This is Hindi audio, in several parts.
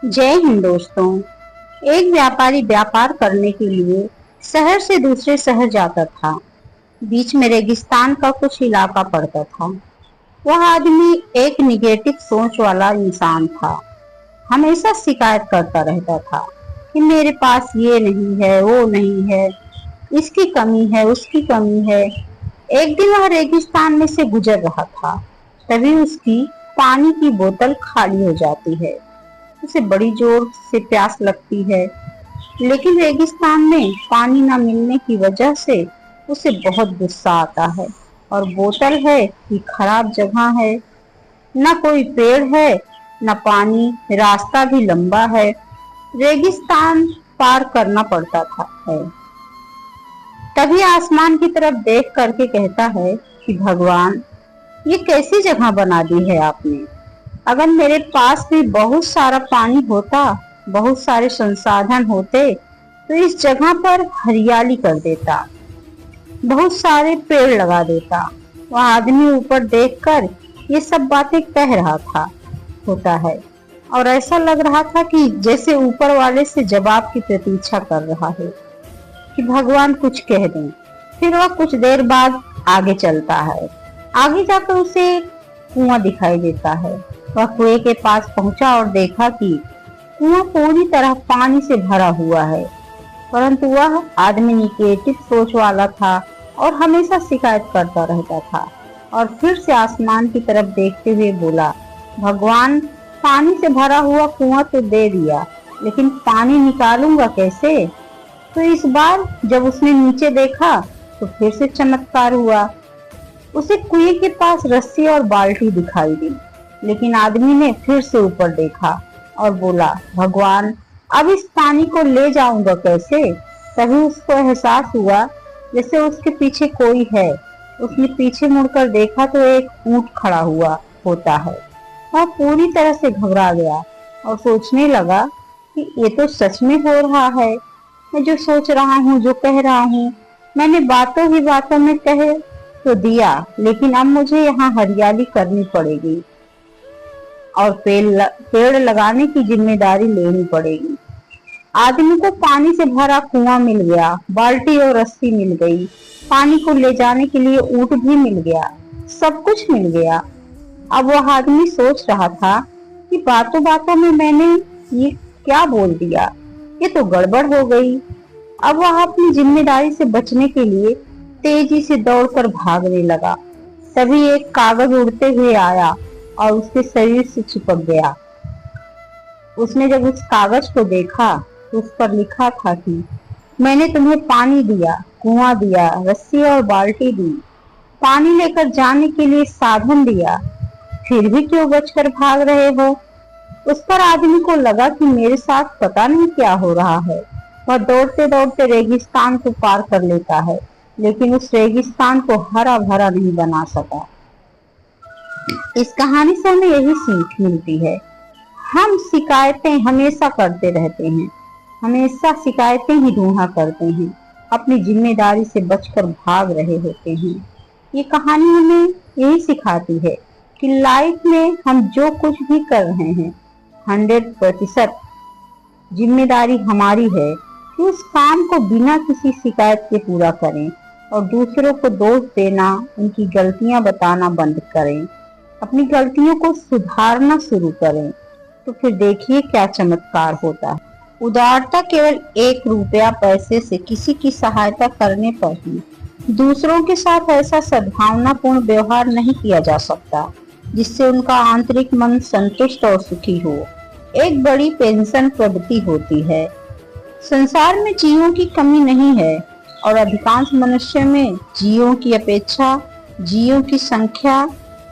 जय हिंद दोस्तों। एक व्यापारी व्यापार करने के लिए शहर से दूसरे शहर जाता था। बीच में रेगिस्तान का कुछ इलाका पड़ता था। वह आदमी एक निगेटिव सोच वाला इंसान था। हमेशा शिकायत करता रहता था कि मेरे पास ये नहीं है, वो नहीं है, इसकी कमी है, उसकी कमी है। एक दिन वह रेगिस्तान में से गुजर रहा था, तभी उसकी पानी की बोतल खाली हो जाती है। उसे बड़ी जोर से प्यास लगती है, लेकिन रेगिस्तान में पानी न मिलने की वजह से उसे बहुत गुस्सा आता है। और बोतल है कि खराब जगह है, न कोई पेड़ है, न पानी, रास्ता भी लंबा है। रेगिस्तान पार करना पड़ता था है। तभी आसमान की तरफ देख करके कहता है कि भगवान, ये कैसी जगह बना दी है आपने। अगर मेरे पास भी बहुत सारा पानी होता, बहुत सारे संसाधन होते, तो इस जगह पर हरियाली कर देता, बहुत सारे पेड़ लगा देता। वह आदमी ऊपर देखकर ये सब बातें कह रहा था होता है, और ऐसा लग रहा था कि जैसे ऊपर वाले से जवाब की प्रतीक्षा कर रहा है कि भगवान कुछ कह दें। फिर वह कुछ देर बाद आगे चलता है। आगे जाकर उसे कुआं दिखाई देता है। वह कुएं के पास पहुंचा और देखा कि कुआं पूरी तरह पानी से भरा हुआ है, परंतु वह आदमी निगेटिव सोच वाला था और हमेशा शिकायत करता रहता था। और फिर से आसमान की तरफ देखते हुए बोला, भगवान, पानी से भरा हुआ कुआं तो दे दिया, लेकिन पानी निकालूंगा कैसे। तो इस बार जब उसने नीचे देखा तो फिर से चमत्कार हुआ। उसे कुएं के पास रस्सी और बाल्टी दिखाई दी, लेकिन आदमी ने फिर से ऊपर देखा और बोला, भगवान, अब इस पानी को ले जाऊंगा कैसे। तभी उसको एहसास हुआ जैसे उसके पीछे कोई है। उसने पीछे मुड़कर देखा तो एक ऊंट खड़ा हुआ होता है। वह पूरी तरह से घबरा गया और सोचने लगा कि ये तो सच में हो रहा है। मैं जो सोच रहा हूँ, जो कह रहा हूँ, मैंने बातों ही बातों में कह तो दिया, लेकिन अब मुझे यहाँ हरियाली करनी पड़ेगी और पेड़ लगाने की जिम्मेदारी लेनी पड़ेगी। आदमी को पानी से भरा कुआं मिल गया, बाल्टी और रस्सी मिल गई, पानी को ले जाने के लिए ऊंट भी मिल गया, सब कुछ मिल गया। अब वह आदमी सोच रहा था कि बातों बातों में मैंने ये क्या बोल दिया, ये तो गड़बड़ हो गई। अब वह अपनी जिम्मेदारी से बचने के लिए तेजी से दौड़कर भागने लगा। तभी एक कागज उड़ते हुए आया और उसके शरीर से चिपक गया। उसने जब उस कागज को देखा तो उस पर लिखा था कि मैंने तुम्हें पानी दिया, कुआं दिया, रस्सी और बाल्टी दी, पानी लेकर जाने के लिए साधन दिया, फिर भी क्यों बचकर भाग रहे हो। उस पर आदमी को लगा कि मेरे साथ पता नहीं क्या हो रहा है। वह दौड़ते दौड़ते रेगिस्तान को पार कर लेता है, लेकिन उस रेगिस्तान को हरा भरा नहीं बना सका। इस कहानी से हमें यही सीख मिलती है, हम शिकायतें हमेशा करते रहते हैं, हमेशा शिकायतें ही ढूंढा करते हैं, अपनी जिम्मेदारी से बचकर भाग रहे होते हैं। ये कहानी हमें यही सिखाती है कि लाइफ में हम जो कुछ भी कर रहे हैं 100% जिम्मेदारी हमारी है कि उस काम को बिना किसी शिकायत के पूरा करें और दूसरों को दोष देना, उनकी गलतियां बताना बंद करें, अपनी गलतियों को सुधारना शुरू करें। तो फिर देखिए क्या चमत्कार होता है। उदारता केवल 1 रुपया पैसे से किसी की सहायता करने पर ही। दूसरों के साथ ऐसा सद्भावनापूर्ण व्यवहार नहीं किया जा सकता जिससे उनका आंतरिक मन संतुष्ट और सुखी हो। एक बड़ी पेंशन पद्धति होती है। संसार में जीवों की कमी नहीं है और अधिकांश मनुष्य में जीवों की अपेक्षा जीवों की संख्या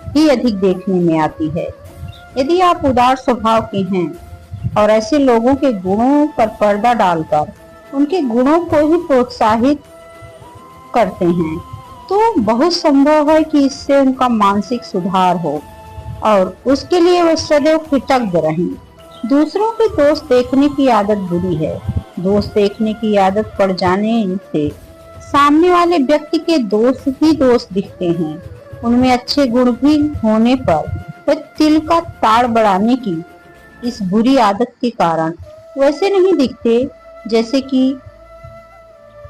ही अधिक देखने में आती है। यदि आप उदार स्वभाव के हैं और ऐसे लोगों के गुणों पर पर्दा डालकर उनके गुणों को ही प्रोत्साहित करते हैं, तो बहुत संभव है कि इससे उनका मानसिक सुधार हो और उसके लिए वे सदैव कृतज्ञ रहें। दूसरों के दोष देखने की आदत बुरी है। दोष देखने की आदत पड़ जाने से सामने वाले व्यक्ति के दोष ही दोष दिखते हैं। उनमें अच्छे गुण भी होने पर वे तिल का ताड़ बढ़ाने की इस बुरी आदत के कारण वैसे नहीं दिखते जैसे कि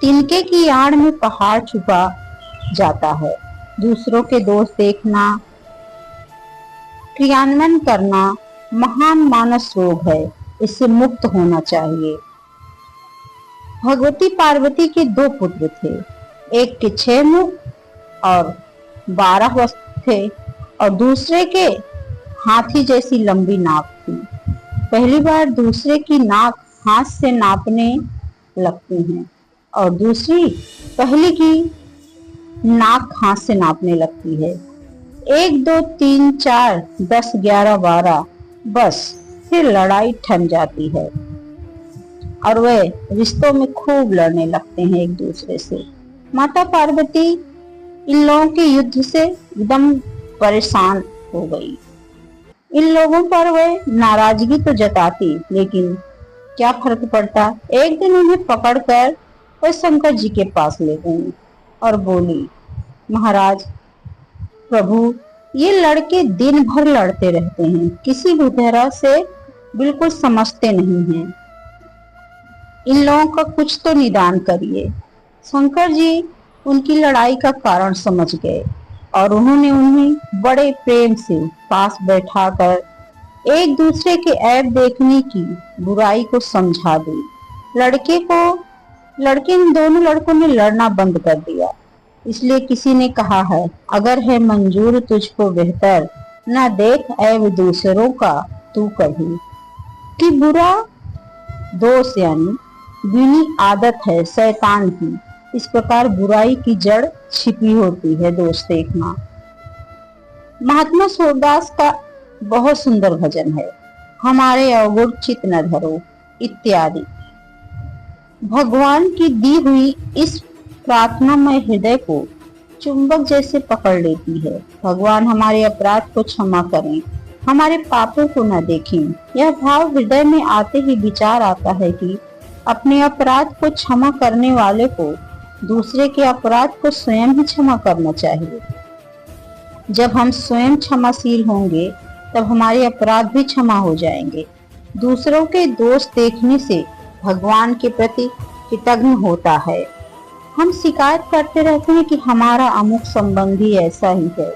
तिनके की आड़ में पहाड़ छुपा जाता है। दूसरों के दोष देखना, क्रियान्वयन करना महान मानस रोग है, इससे मुक्त होना चाहिए। भगवती पार्वती के 2 पुत्र थे, एक के 6 मुख और 12 वस्त्र थे और दूसरे के हाथी जैसी लंबी नाक थी। पहली बार दूसरे की नाक हाथ से नापने लगती है और दूसरी पहली की नाक हाथ से नापने लगती है। 1 2 3 4 10 11 12 बस फिर लड़ाई थम जाती है और वे रिश्तों में खूब लड़ने लगते हैं एक दूसरे से। माता पार्वती इन लोगों के युद्ध से एकदम परेशान हो गई। इन लोगों पर वे नाराजगी तो जताती, लेकिन क्या फर्क पड़ता। एक दिन उन्हें पकड़कर वे शंकर जी के पास ले गई और बोली, महाराज प्रभु, ये लड़के दिन भर लड़ते रहते हैं, किसी भी तरह से बिल्कुल समझते नहीं हैं। इन लोगों का कुछ तो निदान करिए। शंकर जी उनकी लड़ाई का कारण समझ गए और उन्होंने उन्हें बड़े प्रेम से पास बैठाकर एक दूसरे के ऐब देखने की बुराई को समझा दी। लड़के इन दोनों लड़कों ने लड़ना बंद कर दिया। इसलिए किसी ने कहा है, अगर है मंजूर तुझको बेहतर, ना देख ऐब दूसरों का तू कभी। कि बुरा दोष यानी बुरी आदत है शैतान की। इस प्रकार बुराई की जड़ छिपी होती है दोष देखना। महात्मा सूरदास का बहुत सुंदर भजन है, हमारे अवगुण चित न धरो इत्यादि। भगवान की दी हुई इस प्रार्थनामय हृदय को चुंबक जैसे पकड़ लेती है। भगवान हमारे अपराध को क्षमा करें, हमारे पापों को न देखें। यह भाव हृदय में आते ही विचार आता है कि अपने अपराध को क्षमा करने वाले को दूसरे के अपराध को स्वयं ही क्षमा करना चाहिए। जब हम स्वयं क्षमाशील होंगे तब हमारे अपराध भी क्षमा हो जाएंगे। दूसरों के दोष देखने से भगवान के प्रति कृतज्ञ होता है। हम शिकायत करते रहते हैं कि हमारा अमुक संबंधी ऐसा ही है।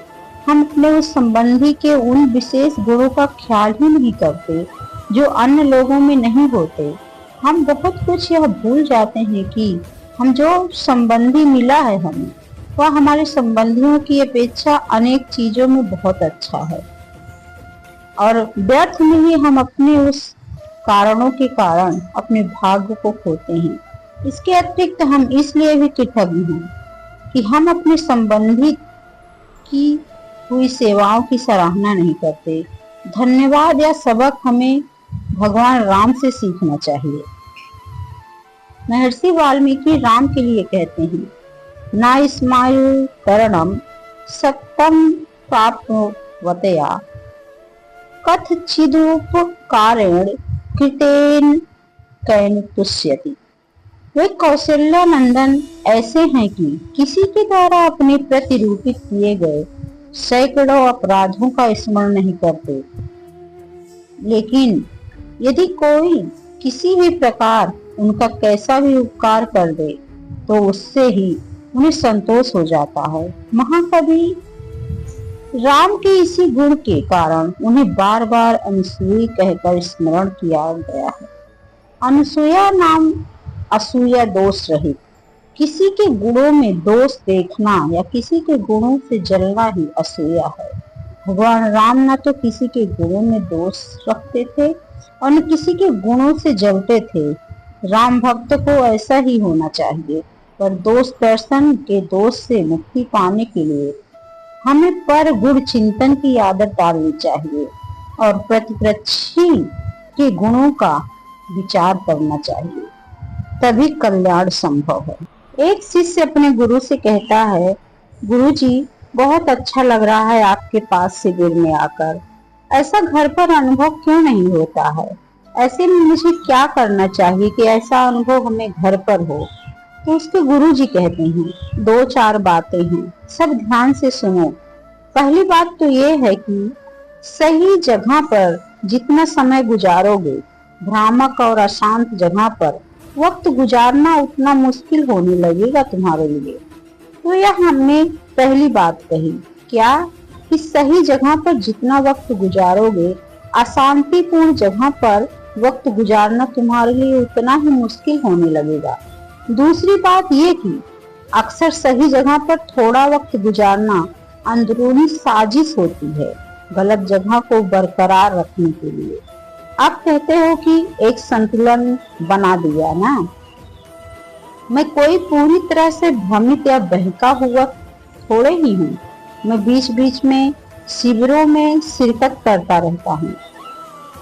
हम अपने उस संबंधी के उन विशेष गुणों का ख्याल ही नहीं करते जो अन्य लोगों में नहीं होते। हम बहुत कुछ यह भूल जाते हैं कि हम जो संबंधी मिला है हमें, वह हमारे संबंधियों की अपेक्षा अनेक चीजों में बहुत अच्छा है और व्यर्थ में ही हम अपने उस कारणों के कारण अपने भाग्य को खोते हैं। इसके अतिरिक्त हम इसलिए भी कृतज्ञ हैं कि हम अपने संबंधी की हुई सेवाओं की सराहना नहीं करते। धन्यवाद या सबक हमें भगवान राम से सीखना चाहिए। महर्षि वाल्मीकि राम के लिए कहते हैं, ना इस्माइल करणम सत्यम प्राप्तवतया कथ चिदुपकारेण कृतेन कैन तुष्यति। वे कौशल्या नंदन ऐसे हैं कि किसी के द्वारा अपने प्रतिरूपित किए गए सैकड़ों अपराधों का स्मरण नहीं करते, लेकिन यदि कोई किसी भी प्रकार उनका कैसा भी उपकार कर दे तो उससे ही उन्हें संतोष हो जाता है। महाकवि राम के इसी गुण के कारण उन्हें बार बार अनुसूई कहकर स्मरण किया गया है। अनुसूया नाम असूया दोष रहित। किसी के गुणों में दोष देखना या किसी के गुणों से जलना ही असूया है। भगवान राम न तो किसी के गुणों में दोष रखते थे और न किसी के गुणों से जलते थे। राम भक्त को ऐसा ही होना चाहिए, पर दोष दर्शन के दोष से मुक्ति पाने के लिए हमें पर गुण चिंतन की आदत डालनी चाहिए और प्रतिपक्षी के गुणों का विचार करना चाहिए, तभी कल्याण संभव है। एक शिष्य अपने गुरु से कहता है, गुरुजी बहुत अच्छा लग रहा है आपके पास शिविर में आकर, ऐसा घर पर अनुभव क्यों नहीं होता है? ऐसे में मुझे क्या करना चाहिए कि ऐसा अनुभव हमें घर पर हो? तो उसके गुरुजी कहते हैं, 2-4 बातें हैं, सब ध्यान से सुनो। पहली बात तो ये है कि सही जगह पर जितना समय गुजारोगे भ्रामक और अशांत जगह पर, वक्त गुजारना उतना मुश्किल होने लगेगा तुम्हारे लिए। तो यह हमने पहली बात कही क्या कि सही जगह पर जितना वक्त गुजारोगे, अशांतिपूर्ण जगह पर वक्त गुजारना तुम्हारे लिए उतना ही मुश्किल होने लगेगा। दूसरी बात ये कि अक्सर सही जगह पर थोड़ा वक्त गुजारना अंदरूनी साजिश होती है, गलत जगह को बरकरार रखने के लिए। आप कहते हो कि एक संतुलन बना दिया ना। मैं कोई पूरी तरह से भ्रमित या बहका हुआ थोड़े ही हूँ। मैं बीच बीच में शिविरों में शिरकत करता रहता हूँ।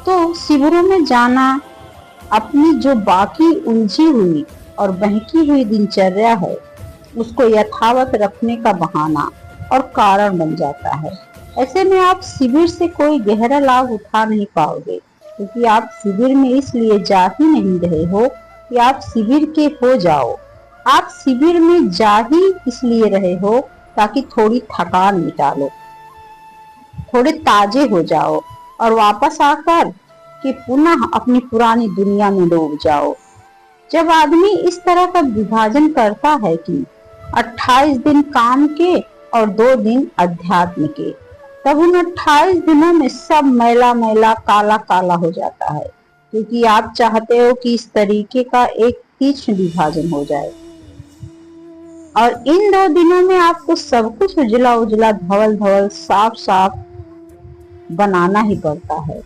तो शिविरों में जाना अपनी जो बाकी उलझी हुई और बहकी हुई दिनचर्या है उसको यथावत रखने का बहाना और कारण बन जाता है। ऐसे में आप शिविर से कोई गहरा लाभ उठा नहीं पाओगे, क्योंकि आप शिविर में इसलिए जा ही नहीं रहे हो कि आप शिविर के हो जाओ। आप शिविर में जा ही इसलिए रहे हो ताकि थोड़ी थकान मिटा लो, थोड़े ताजे हो जाओ और वापस आकर कि पुनः अपनी पुरानी दुनिया में डूब जाओ। जब आदमी इस तरह का विभाजन करता है कि 28 दिन काम के और 2 दिन अध्यात्म के, तब उन 28 दिनों में सब मैला मैला काला काला हो जाता है, क्योंकि आप चाहते हो कि इस तरीके का एक तीक्ष्ण विभाजन हो जाए। और इन 2 दिनों में आपको सब कुछ उजला उजला धवल धवल साफ साफ बनाना ही पड़ता है।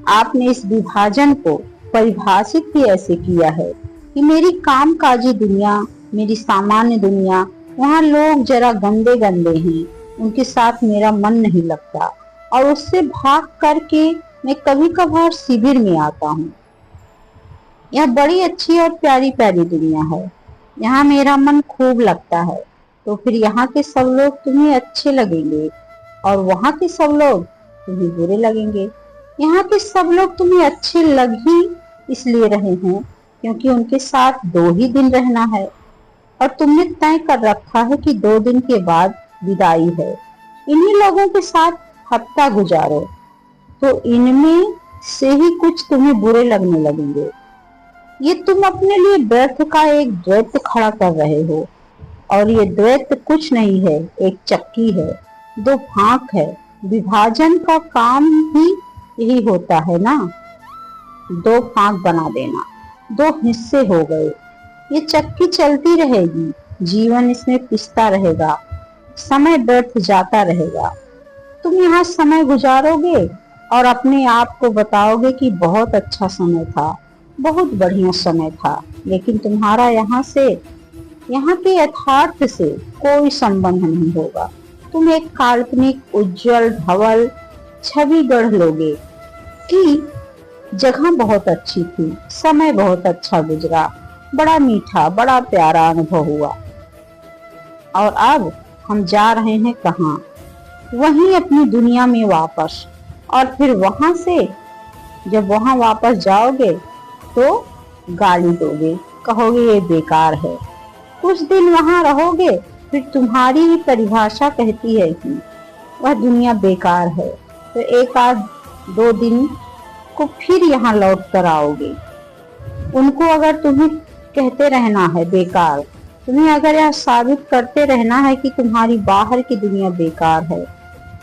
आपने इस विभाजन को परिभाषित भी ऐसे किया है कि मेरी कामकाजी दुनिया, मेरी सामान्य दुनिया, वहाँ लोग जरा गंदे गंदे हैं, उनके साथ मेरा मन नहीं लगता और उससे भाग करके मैं कभी कभार शिविर में आता हूँ। यह बड़ी अच्छी और प्यारी प्यारी दुनिया है, यहाँ मेरा मन खूब लगता है। तो फिर यहाँ के सब लोग तुम्हें अच्छे लगेंगे और वहाँ के सब लोग तुम्हें बुरे लगेंगे। यहाँ के सब लोग तुम्हें अच्छे लग ही इसलिए रहे हैं क्योंकि उनके साथ 2 ही दिन रहना है और तुमने तय कर रखा है कि 2 दिन के बाद विदाई है। इन्हीं लोगों के साथ हफ्ता गुजारो तो इनमें से ही कुछ तुम्हें बुरे लगने लगेंगे। ये तुम अपने लिए व्यर्थ का एक द्वैत खड़ा कर रहे हो और ये द्वैत कुछ नहीं है, एक चक्की है, 2 भाग है। विभाजन का काम ही यही होता है ना, 2 भाग बना देना, 2 हिस्से हो गए। ये चक्की चलती रहेगी, जीवन इसमें पिसता रहेगा, समय व्यर्थ जाता रहेगा। तुम यहाँ समय गुजारोगे और अपने आप को बताओगे कि बहुत अच्छा समय था, बहुत बढ़िया समय था, लेकिन तुम्हारा यहाँ के यथार्थ से कोई संबंध नहीं होगा। तुम एक काल्पनिक उज्जवल धवल छवि गढ़ लोगे कि जगह बहुत अच्छी थी, समय बहुत अच्छा गुजरा, बड़ा मीठा बड़ा प्यारा अनुभव हुआ। और अब हम जा रहे हैं कहाँ? वहीं अपनी दुनिया में वापस। और फिर वहां से जब वहां वापस जाओगे तो गाली दोगे, कहोगे ये बेकार है। कुछ दिन वहां रहोगे, फिर तुम्हारी ही परिभाषा कहती है कि वह दुनिया बेकार है, तो 1 आध 2 दिन को फिर यहाँ लौट कर आओगे। उनको अगर तुम्हें कहते रहना है बेकार, तुम्हें अगर यह साबित करते रहना है कि तुम्हारी बाहर की दुनिया बेकार है,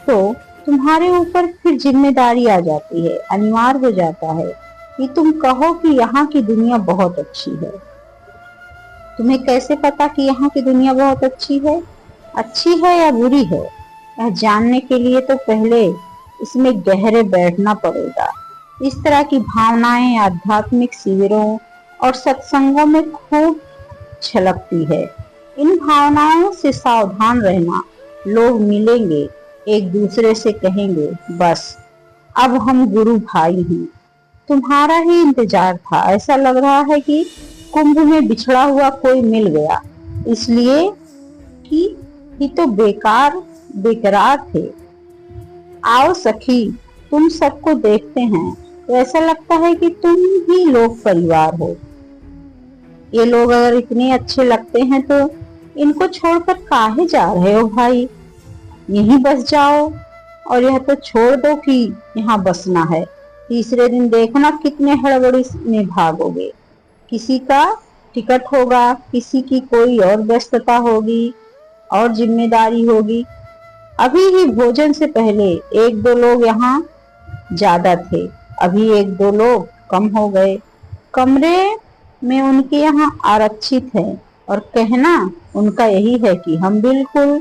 तो तुम्हारे ऊपर फिर जिम्मेदारी आ जाती है, अनिवार्य हो जाता है कि तुम कहो कि यहाँ की दुनिया बहुत अच्छी है। तुम्हें कैसे पता कि यहाँ की दुनिया बहुत अच्छी है या बुरी है? यह जानने के लिए तो पहले इसमें गहरे बैठना पड़ेगा। इस तरह की भावनाएं आध्यात्मिक शिविरों और सत्संगों में खूब छलकती है। इन भावनाओं से सावधान रहना। लोग मिलेंगे, एक दूसरे से कहेंगे बस अब हम गुरु भाई हैं। तुम्हारा ही इंतजार था। ऐसा लग रहा है कि कुंभ में बिछड़ा हुआ कोई मिल गया, इसलिए कि ये तो बेकरार थे। आओ सखी, तुम सबको देखते हैं तो ऐसा लगता है कि तुम ही लोग परिवार हो। ये लोग अगर इतने अच्छे लगते हैं तो इनको छोड़कर काहे जा रहे हो भाई? यहीं बस जाओ और यह तो छोड़ दो कि यहाँ बसना है। तीसरे दिन देखना कितने हड़बड़ी में भागोगे। किसी का टिकट होगा, किसी की कोई और व्यस्तता होगी और जिम्मेदारी होगी। अभी ही भोजन से पहले एक दो लोग यहाँ ज्यादा थे, अभी एक दो लोग कम हो गए। कमरे में उनके यहाँ आरक्षित है और कहना उनका यही है कि हम बिल्कुल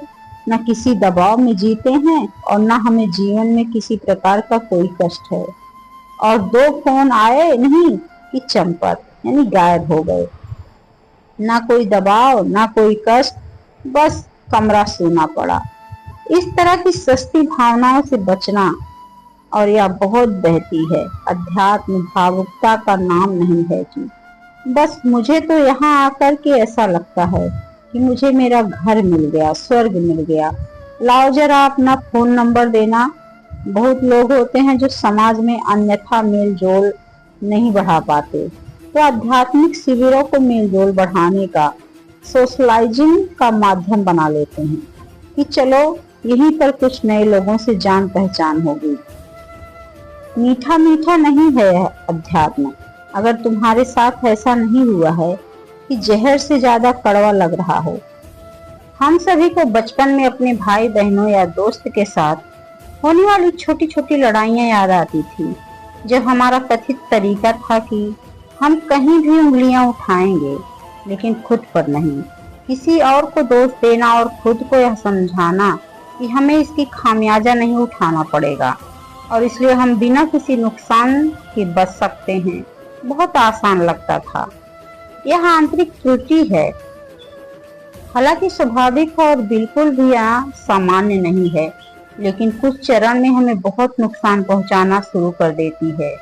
न किसी दबाव में जीते हैं और न हमें जीवन में किसी प्रकार का कोई कष्ट है। और दो फोन आए नहीं कि चंपत यानी गायब हो गए। ना कोई दबाव, ना कोई कष्ट, बस कमरा सूना पड़ा। इस तरह की सस्ती भावनाओं से बचना और यह बहुत बहती है। अध्यात्म भावुकता का नाम नहीं है कि बस मुझे तो यहाँ आकर के ऐसा लगता है कि मुझे मेरा घर मिल गया, स्वर्ग मिल गया। लाओ जरा अपना फोन नंबर देना। बहुत लोग होते हैं जो समाज में अन्यथा मेल जोल नहीं बढ़ा पाते, तो आध्यात्मिक शिविरों को मेल जोल बढ़ाने का, सोशलाइजिंग का माध्यम बना लेते हैं कि चलो यहीं पर कुछ नए लोगों से जान पहचान होगी। मीठा मीठा नहीं है यह अध्यात्म, अगर तुम्हारे साथ ऐसा नहीं हुआ है कि जहर से ज्यादा कड़वा लग रहा हो। हम सभी को बचपन में अपने भाई बहनों या दोस्त के साथ होने वाली छोटी छोटी लड़ाइयां याद आती थी, जब हमारा कथित तरीका था कि हम कहीं भी उंगलियां उठाएंगे लेकिन खुद पर नहीं। किसी और को दोष देना और खुद को यह समझाना कि हमें इसकी खामियाजा नहीं उठाना पड़ेगा और इसलिए हम बिना किसी नुकसान के बच सकते हैं, बहुत आसान लगता था। यह आंतरिक त्रुटि है, हालांकि स्वाभाविक और बिल्कुल भी सामान्य नहीं है, लेकिन कुछ चरण में हमें बहुत नुकसान पहुंचाना शुरू कर देती है।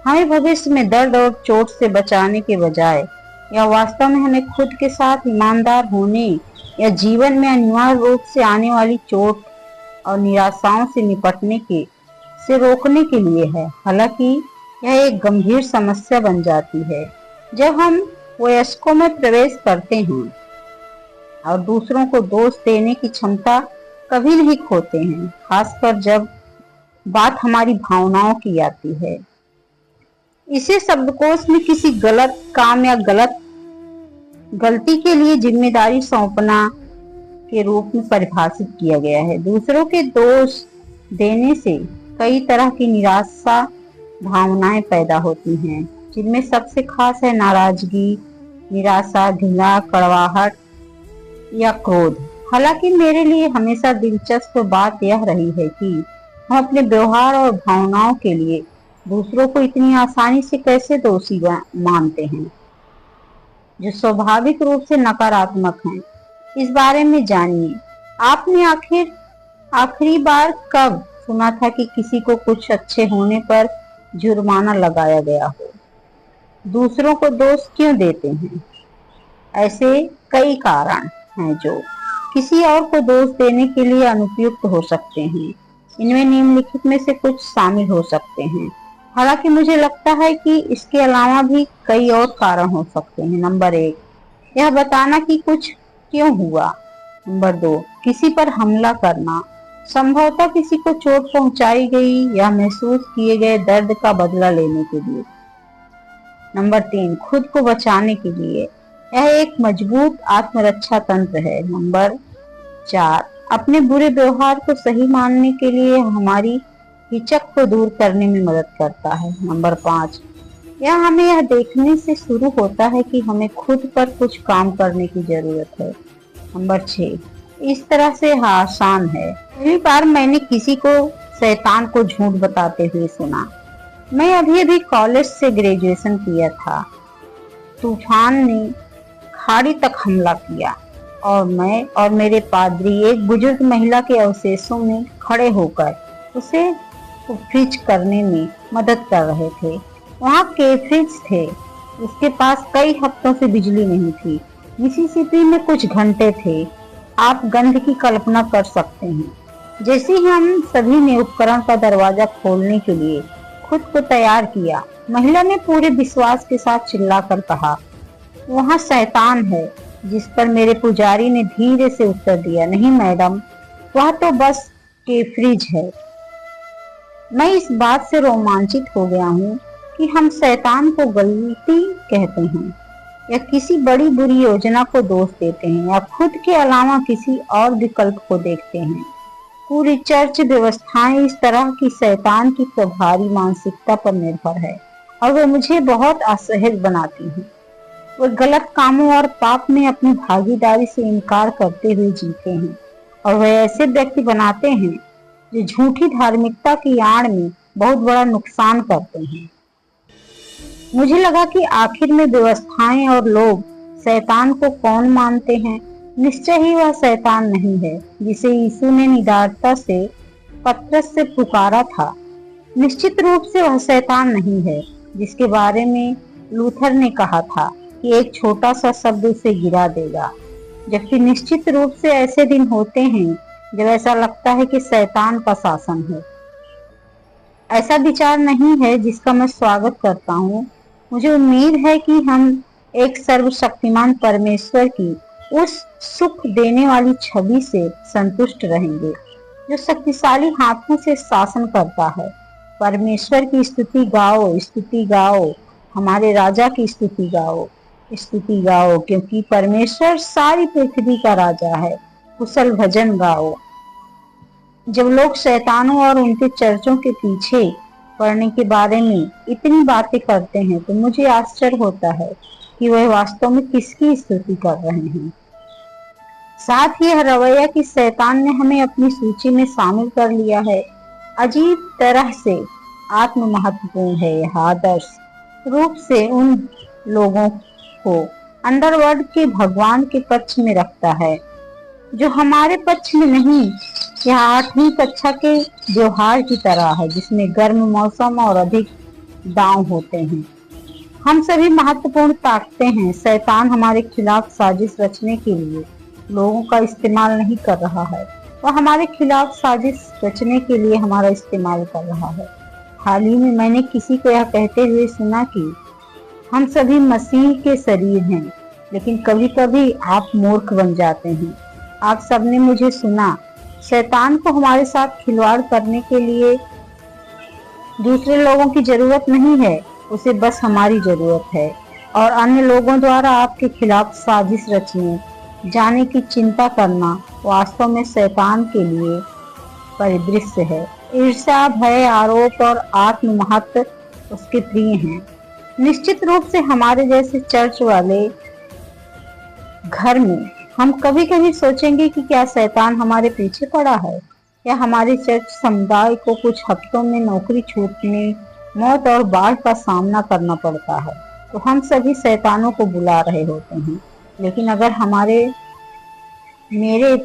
हमें भविष्य में दर्द और चोट से बचाने के बजाय या वास्तव में हमें खुद के साथ ईमानदार होने या जीवन में अनिवार्य रूप से आने वाली चोट और निराशाओं से निपटने के से रोकने के लिए है। हालांकि यह एक गंभीर समस्या बन जाती है जब हम वयस्कों में प्रवेश करते हैं और दूसरों को दोष देने की क्षमता कभी नहीं खोते हैं, खासकर जब बात हमारी भावनाओं की आती है। इसे शब्दकोश में किसी गलत काम या गलती के लिए जिम्मेदारी सौंपना के रूप में परिभाषित किया गया है। दूसरों के दोष देने से कई तरह की निराशा भावनाएं पैदा होती हैं, जिनमें सबसे खास है नाराजगी, निराशा, घृणा, कड़वाहट या क्रोध। हालांकि मेरे लिए हमेशा दिलचस्प बात यह रही है कि हम अपने व्यवहार और भावनाओं के लिए दूसरों को इतनी आसानी से कैसे दोषी मानते हैं, जो स्वाभाविक रूप से नकारात्मक हैं। इस बारे में जानिए। आपने आखिरी बार कब सुना था कि किसी को कुछ अच्छे होने पर जुर्माना लगाया गया हो? दूसरों को दोष क्यों देते हैं? ऐसे कई कारण हैं जो किसी और को दोष देने के लिए अनुपयुक्त हो सकते हैं। इनमें निम्नलिखित में से कुछ शामिल हो सकते हैं। हालांकि मुझे लगता है कि इसके अलावा भी कई और कारण हो सकते हैं। नंबर 1, यह बताना कि कुछ क्यों हुआ। नंबर 2, किसी पर हमला करना, संभवतः किसी को चोट पहुंचाई गई या महसूस किए गए दर्द का बदला लेने के लिए। नंबर 3, खुद को बचाने के लिए, यह एक मजबूत आत्मरक्षा तंत्र है। नंबर 4, अपने बुरे व्यवहार को सही मानने के लिए हमारी हिचक को दूर करने में मदद करता है। नंबर 5, यह हमें यह देखने से शुरू होता है कि हमें खुद पर कुछ काम करने की जरूरत है। नंबर 6, इस तरह से आसान है। पहली बार मैंने किसी को शैतान को झूठ बताते हुए सुना। मैं अभी कॉलेज से ग्रेजुएशन किया था। तूफान ने खाड़ी तक हमला किया और मैं और मेरे पादरी एक बुजुर्ग महिला के अवशेषों में खड़े होकर उसे फ्रिज करने में मदद कर रहे थे। वहाँ केफ्रिज थे। उसके पास कई हफ्तों से बिजली नहीं थी। मिसिसिपी में कुछ घंटे थे। आप गंध की कल्पना कर सकते हैं। जैसे ही हम सभी ने उपकरण का दरवाजा खोलने के लिए खुद को तैयार किया, महिला ने पूरे विश्वास के साथ चिल्लाकर कहा, वहाँ शैतान है। जिस पर मेरे पुजारी ने धीरे से उत्तर दिया, नहीं मैडम, वह तो बस केफ्रिज है। मैं इस बात से रोमांचित हो गया हूँ कि हम शैतान को गलती कहते हैं या किसी बड़ी बुरी योजना को दोष देते हैं या खुद के अलावा किसी और विकल्प को देखते हैं। पूरी चर्च व्यवस्थाएं इस तरह की शैतान की प्रभारी मानसिकता पर निर्भर है और वे मुझे बहुत असहज बनाती हैं। वे गलत कामों और पाप में अपनी भागीदारी से इनकार करते हुए जीते हैं और वे ऐसे व्यक्ति बनाते हैं जो झूठी धार्मिकता की आड़ में बहुत बड़ा नुकसान करते हैं। मुझे लगा कि आखिर में व्यवस्थाएं और लोग शैतान को कौन मानते हैं। निश्चय ही वह शैतान नहीं है जिसे यीशु ने निडरता से पतरस से पुकारा था। निश्चित रूप से वह शैतान नहीं है जिसके बारे में लूथर ने कहा था कि एक छोटा सा शब्द उसे गिरा देगा। जबकि निश्चित रूप से ऐसे दिन होते हैं जब ऐसा लगता है कि शैतान का शासन है। ऐसा विचार नहीं है जिसका मैं स्वागत करता हूँ। मुझे उम्मीद है कि हम एक सर्वशक्तिमान परमेश्वर की उस सुख देने वाली छवि से संतुष्ट रहेंगे जो शक्तिशाली हाथों से शासन करता है। परमेश्वर की स्तुति गाओ, स्तुति गाओ, हमारे राजा की स्तुति गाओ, स्तुति गाओ, क्योंकि परमेश्वर सारी पृथ्वी का राजा है। कुशल भजन गाओ। जब लोग शैतानों और उनके चर्चों के पीछे पड़ने के बारे में इतनी बातें करते हैं तो मुझे आश्चर्य होता है कि वह वास्तव में किसकी स्तुति कर रहे हैं। साथ ही यह रवैया कि शैतान ने हमें अपनी सूची में शामिल कर लिया है अजीब तरह से आत्म महत्वपूर्ण है। यह आदर्श रूप से उन लोगों को अंडरवर्ल्ड के भगवान के पक्ष में रखता है जो हमारे पक्ष में नहीं। यह 8वीं कक्षा के व्यवहार की तरह है जिसमें गर्म मौसम और अधिक दांव होते हैं। हम सभी महत्वपूर्ण ताकतें हैं। शैतान हमारे खिलाफ साजिश रचने के लिए लोगों का इस्तेमाल नहीं कर रहा है, वह हमारे खिलाफ साजिश रचने के लिए हमारा इस्तेमाल कर रहा है। हाल ही में मैंने किसी को यह कहते हुए सुना कि हम सभी मसीह के शरीर हैं, लेकिन कभी कभी आप मूर्ख बन जाते हैं। आप सबने मुझे सुना। शैतान को हमारे साथ खिलवाड़ करने के लिए दूसरे लोगों की जरूरत नहीं है, उसे बस हमारी जरूरत है। और अन्य लोगों द्वारा आपके खिलाफ साजिश रचने जाने की चिंता करना वास्तव में शैतान के लिए परिदृश्य है। ईर्ष्या, भय, आरोप और आत्म महत्व उसके प्रिय हैं। निश्चित रूप से हमारे जैसे चर्च वाले घर में हम कभी कभी सोचेंगे कि क्या शैतान हमारे पीछे पड़ा है या हमारे चर्च समुदाय को कुछ हफ्तों में नौकरी छूटने, मौत और बाढ़ का सामना करना पड़ता है तो हम सभी शैतानों को बुला रहे होते हैं। लेकिन अगर मेरे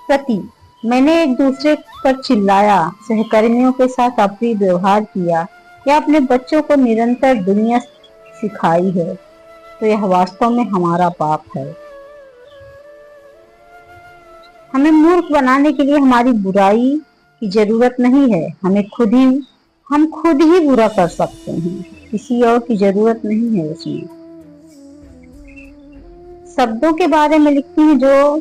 प्रति मैंने एक दूसरे पर चिल्लाया, सहकर्मियों के साथ अप्रिय व्यवहार किया या अपने बच्चों को निरंतर दुनिया सिखाई है तो यह वास्तव में हमारा पाप है। हमें मूर्ख बनाने के लिए हमारी बुराई की जरूरत नहीं है। हम खुद ही बुरा कर सकते हैं, किसी और की जरूरत नहीं है। उसमें शब्दों के बारे में लिखती हैं जो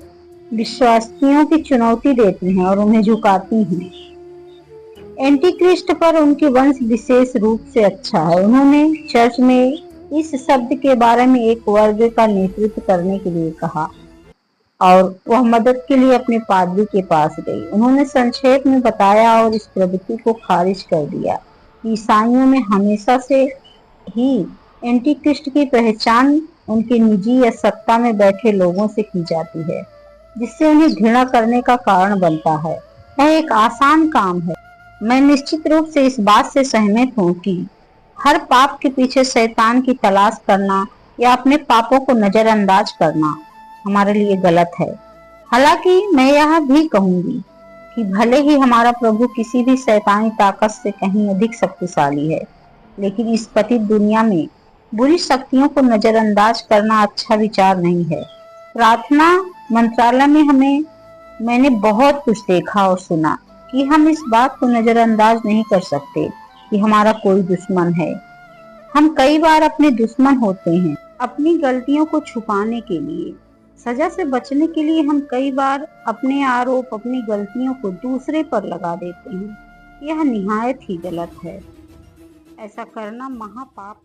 विश्वासियों की चुनौती देती हैं और उन्हें झुकाती हैं। एंटी क्रिस्ट पर उनके वंश विशेष रूप से अच्छा है। उन्होंने चर्च में इस शब्द के बारे में एक वर्ग का नेतृत्व करने के लिए कहा और वह मदद के लिए अपने पादरी के पास गई। उन्होंने संक्षेप में बताया और इस प्रवृत्ति को खारिज कर दिया। ईसाइयों में हमेशा से ही एंटी क्रिस्ट की पहचान उनके निजी या सत्ता में बैठे लोगों से की जाती है, जिससे उन्हें घृणा करने का कारण बनता है। यह एक आसान काम है। मैं निश्चित रूप से इस बात से सहमत हूँ कि हर पाप के पीछे शैतान की तलाश करना या अपने पापों को नजरअंदाज करना हमारे लिए गलत है। हालांकि मैं यह भी कहूंगी कि भले ही हमारा प्रभु किसी भी शैतानी ताकत से कहीं अधिक शक्तिशाली है, लेकिन इस पतित दुनिया में बुरी शक्तियों को नजरअंदाज करना अच्छा विचार नहीं है। प्रार्थना मंत्रालय में मैंने बहुत कुछ देखा और सुना कि हम इस बात को नजरअंदाज नहीं कर सकते कि हमारा कोई दुश्मन है। हम कई बार अपने दुश्मन होते हैं। अपनी गलतियों को छुपाने के लिए, सजा से बचने के लिए हम कई बार अपने आरोप, अपनी गलतियों को दूसरे पर लगा देते हैं। यह निहायत ही गलत है। ऐसा करना महापाप